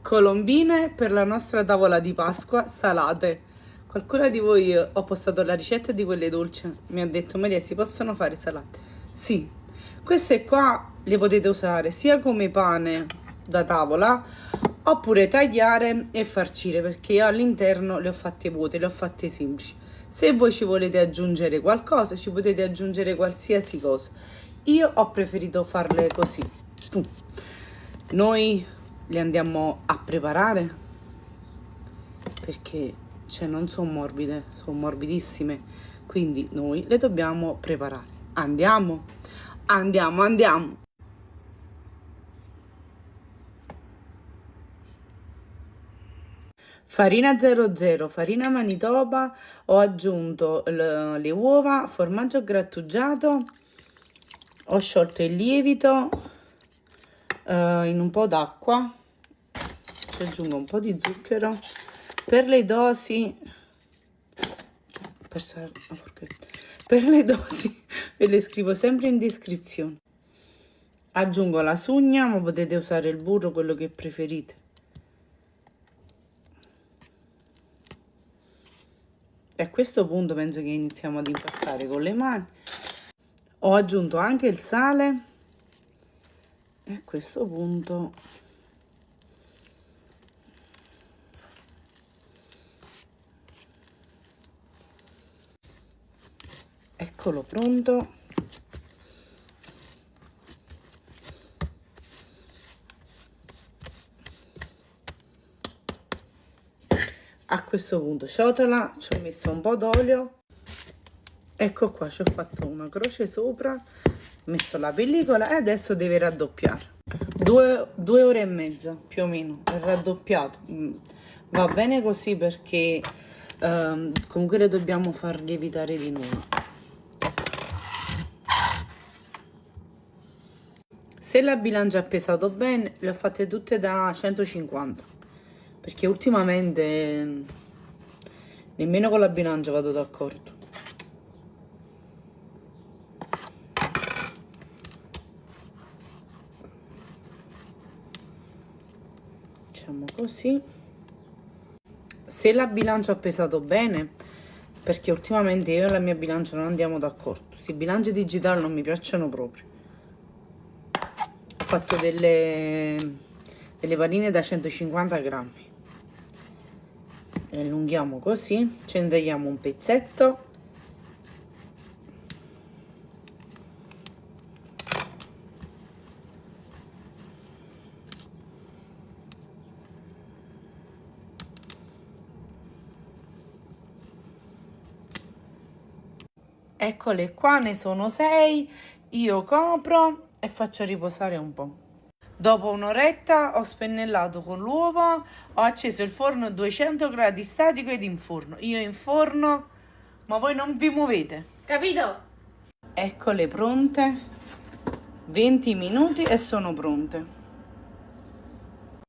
colombine per la nostra tavola di Pasqua salate. Qualcuna di voi, ho postato la ricetta di quelle dolci, mi ha detto: Maria, si possono fare salate? Sì, queste qua le potete usare sia come pane da tavola oppure tagliare e farcire, perché io all'interno le ho fatte vuote, le ho fatte semplici. Se voi ci volete aggiungere qualcosa, ci potete aggiungere qualsiasi cosa. Io ho preferito farle così. Noi le andiamo a preparare perché non sono morbide, sono morbidissime, quindi noi le dobbiamo preparare. Andiamo. Farina 00, farina Manitoba, ho aggiunto le uova, formaggio grattugiato, ho sciolto il lievito in un po' d'acqua, ci aggiungo un po' di zucchero. Per le dosi, ve le scrivo sempre in descrizione. Aggiungo la sugna, ma potete usare il burro, quello che preferite. E a questo punto penso che iniziamo ad impastare con le mani. Ho aggiunto anche il sale e a questo punto eccolo pronto. A questo punto ciotola, ci ho messo un po' d'olio, ecco qua, ci ho fatto una croce sopra, ho messo la pellicola e adesso deve raddoppiare. 2 ore e mezza più o meno, è raddoppiato. Va bene così perché comunque le dobbiamo far lievitare di nuovo. Se la bilancia ha pesato bene, le ho fatte tutte da 150, perché ultimamente nemmeno con la bilancia vado d'accordo. Facciamo così. Se la bilancia ha pesato bene, perché ultimamente io e la mia bilancia non andiamo d'accordo, queste bilanci digitali non mi piacciono proprio. Ho fatto delle panine da 150 grammi. Le allunghiamo così, ci intagliamo un pezzetto. Eccole qua, ne sono 6, io copro e faccio riposare un po'. Dopo un'oretta ho spennellato con l'uovo, ho acceso il forno a 200 gradi statico ed in forno. Io in forno, ma voi non vi muovete. Capito? Eccole pronte, 20 minuti e sono pronte.